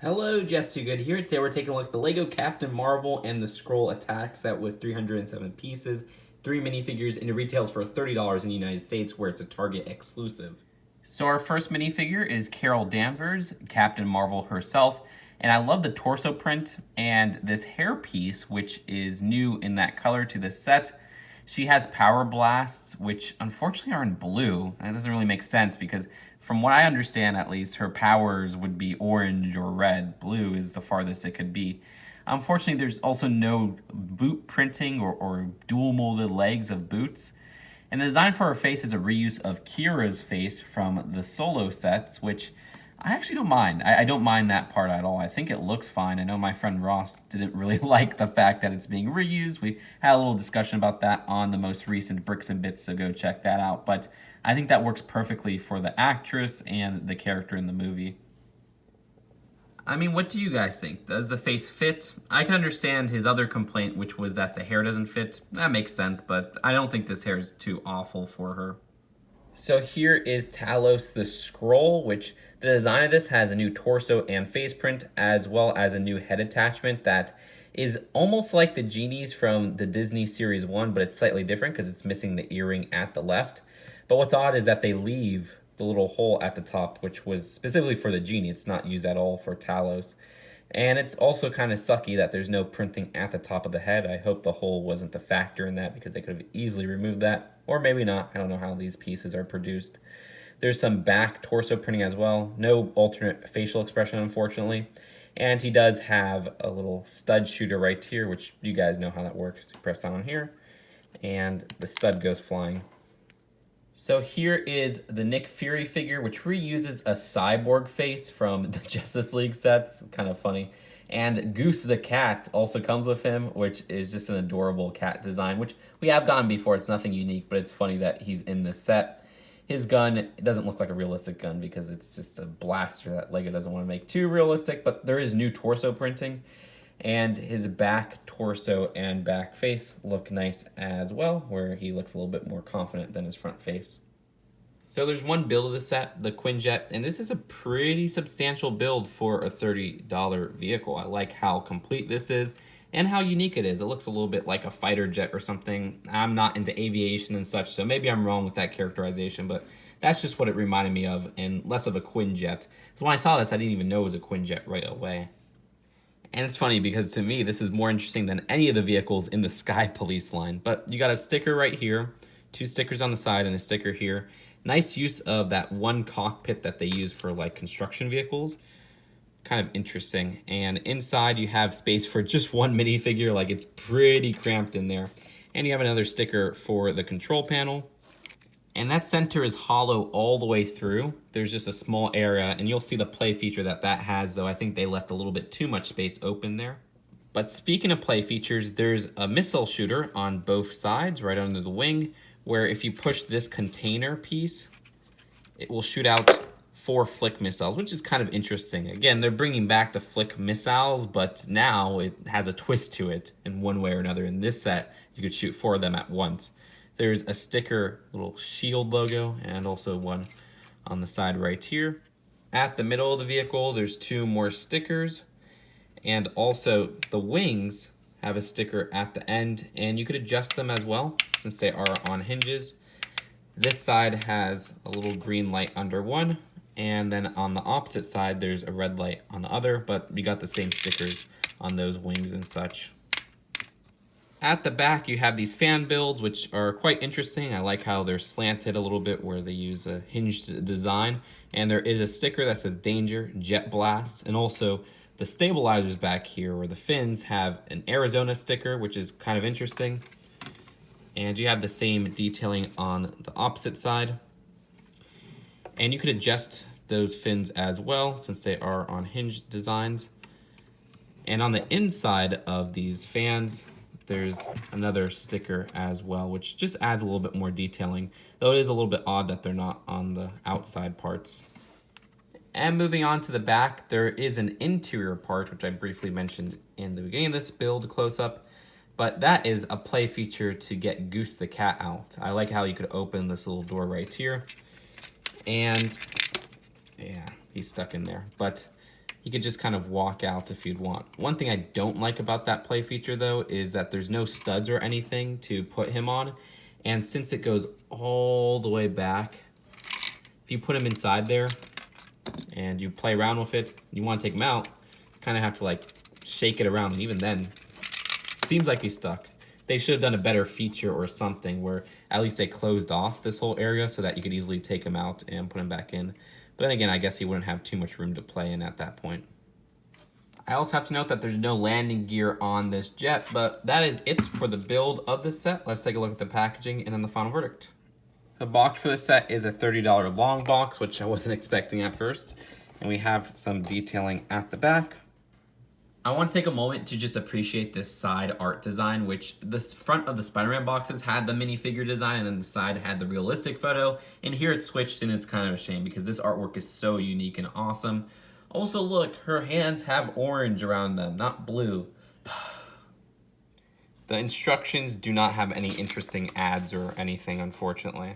Hello, Jesse Good here. Today we're taking a look at the LEGO Captain Marvel and the Skrull attack set with 307 pieces, 3 minifigures, and it retails for $30 in the United States where it's a Target exclusive. So our first minifigure is Carol Danvers, Captain Marvel herself, and I love the torso print and this hair piece, which is new in that color to the set. She has power blasts, which unfortunately are in blue. That doesn't really make sense because from what I understand, at least, her powers would be orange or red. Blue is the farthest it could be. Unfortunately, there's also no boot printing or dual molded legs of boots. And the design for her face is a reuse of Kira's face from the Solo sets, which I actually don't mind. I don't mind that part at all. I think it looks fine. I know my friend Ross didn't really like the fact that it's being reused. We had a little discussion about that on the most recent Bricks and Bits, so go check that out. But I think that works perfectly for the actress and the character in the movie. I mean, what do you guys think? Does the face fit? I can understand his other complaint, which was that the hair doesn't fit. That makes sense, but I don't think this hair is too awful for her. So here is Talos the Skrull, which the design of this has a new torso and face print, as well as a new head attachment that is almost like the genies from the Disney Series 1, but it's slightly different because it's missing the earring at the left. But what's odd is that they leave the little hole at the top, which was specifically for the genie. It's not used at all for Talos. And it's also kind of sucky that there's no printing at the top of the head. I hope the hole wasn't the factor in that because they could have easily removed that. Or maybe not. I don't know how these pieces are produced. There's some back torso printing as well. No alternate facial expression, unfortunately. And he does have a little stud shooter right here, which you guys know how that works. You press down here, and the stud goes flying. So here is the Nick Fury figure, which reuses a cyborg face from the Justice League sets. Kind of funny. And Goose the cat also comes with him, which is just an adorable cat design, which we have gotten before. It's nothing unique, but it's funny that he's in this set. His gun, it doesn't look like a realistic gun because it's just a blaster that LEGO doesn't want to make too realistic, but there is new torso printing. And his back torso and back face look nice as well, where he looks a little bit more confident than his front face. So there's one build of the set, the Quinjet, and this is a pretty substantial build for a $30 vehicle. I like how complete this is and how unique it is. It looks a little bit like a fighter jet or something. I'm not into aviation and such, so maybe I'm wrong with that characterization, but that's just what it reminded me of, and less of a Quinjet. So when I saw this, I didn't even know it was a Quinjet right away. And it's funny because to me, this is more interesting than any of the vehicles in the Sky Police line. But you got a sticker right here, 2 stickers on the side and a sticker here. Nice use of that one cockpit that they use for like construction vehicles. Kind of interesting. And inside you have space for just one minifigure, like it's pretty cramped in there. And you have another sticker for the control panel. And that center is hollow all the way through. There's just a small area, and you'll see the play feature that has, though I think they left a little bit too much space open there. But speaking of play features, there's a missile shooter on both sides, right under the wing, where if you push this container piece, it will shoot out 4 flick missiles, which is kind of interesting. Again, they're bringing back the flick missiles, but now it has a twist to it in one way or another. In this set, you could shoot 4 of them at once. There's a sticker, little shield logo, and also one on the side right here. At the middle of the vehicle, there's 2 more stickers. And also the wings have a sticker at the end, and you could adjust them as well since they are on hinges. This side has a little green light under one, and then on the opposite side, there's a red light on the other, but we got the same stickers on those wings and such. At the back, you have these fan builds, which are quite interesting. I like how they're slanted a little bit where they use a hinged design. And there is a sticker that says Danger, Jet Blast, and also the stabilizers back here where the fins have an Arizona sticker, which is kind of interesting. And you have the same detailing on the opposite side. And you could adjust those fins as well since they are on hinged designs. And on the inside of these fans, there's another sticker as well, which just adds a little bit more detailing, though it is a little bit odd that they're not on the outside parts. And moving on to the back, there is an interior part, which I briefly mentioned in the beginning of this build close-up, but that is a play feature to get Goose the cat out. I like how you could open this little door right here, and yeah, he's stuck in there. But he could just kind of walk out if you'd want. One thing I don't like about that play feature, though, is that there's no studs or anything to put him on. And since it goes all the way back, if you put him inside there and you play around with it, you want to take him out, you kind of have to like shake it around. And even then, it seems like he's stuck. They should have done a better feature or something where at least they closed off this whole area so that you could easily take him out and put him back in. But then again, I guess he wouldn't have too much room to play in at that point. I also have to note that there's no landing gear on this jet, but that is it for the build of this set. Let's take a look at the packaging and then the final verdict. The box for this set is a $30 long box, which I wasn't expecting at first. And we have some detailing at the back. I want to take a moment to just appreciate this side art design, which the front of the Spider-Man boxes had the minifigure design and then the side had the realistic photo. And here it's switched and it's kind of a shame because this artwork is so unique and awesome. Also look, her hands have orange around them, not blue. The instructions do not have any interesting ads or anything, unfortunately.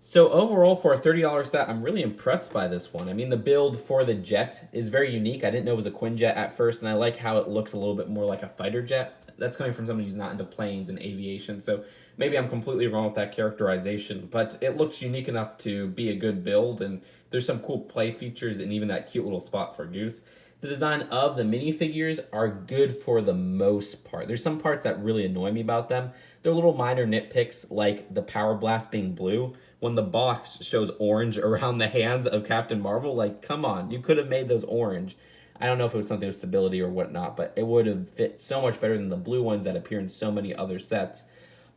So overall, for a $30 set, I'm really impressed by this one. I mean, the build for the jet is very unique. I didn't know it was a Quinjet at first, and I like how it looks a little bit more like a fighter jet. That's coming from somebody who's not into planes and aviation, so maybe I'm completely wrong with that characterization, but it looks unique enough to be a good build, and there's some cool play features and even that cute little spot for Goose. The design of the minifigures are good for the most part. There's some parts that really annoy me about them. They're little minor nitpicks, like the Power Blast being blue. When the box shows orange around the hands of Captain Marvel, like, come on, you could have made those orange. I don't know if it was something with stability or whatnot, but it would have fit so much better than the blue ones that appear in so many other sets.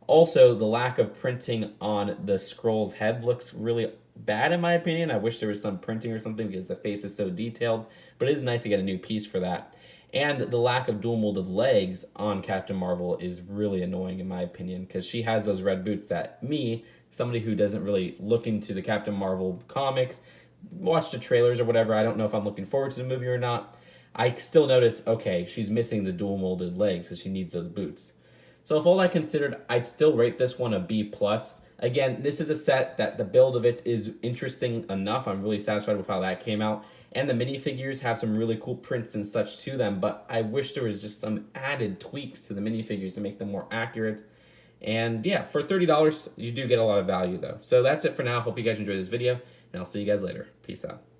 Also, the lack of printing on the Skrull's head looks really bad in my opinion. I wish there was some printing or something because the face is so detailed, but it is nice to get a new piece for that. And the lack of dual molded legs on Captain Marvel is really annoying in my opinion because she has those red boots that me, somebody who doesn't really look into the Captain Marvel comics, watch the trailers or whatever, I don't know if I'm looking forward to the movie or not, I still notice, okay, she's missing the dual molded legs because she needs those boots. So if all that considered, I'd still rate this one a B+. Again, this is a set that the build of it is interesting enough. I'm really satisfied with how that came out. And the minifigures have some really cool prints and such to them, but I wish there was just some added tweaks to the minifigures to make them more accurate. And yeah, for $30, you do get a lot of value though. So that's it for now. Hope you guys enjoyed this video, and I'll see you guys later. Peace out.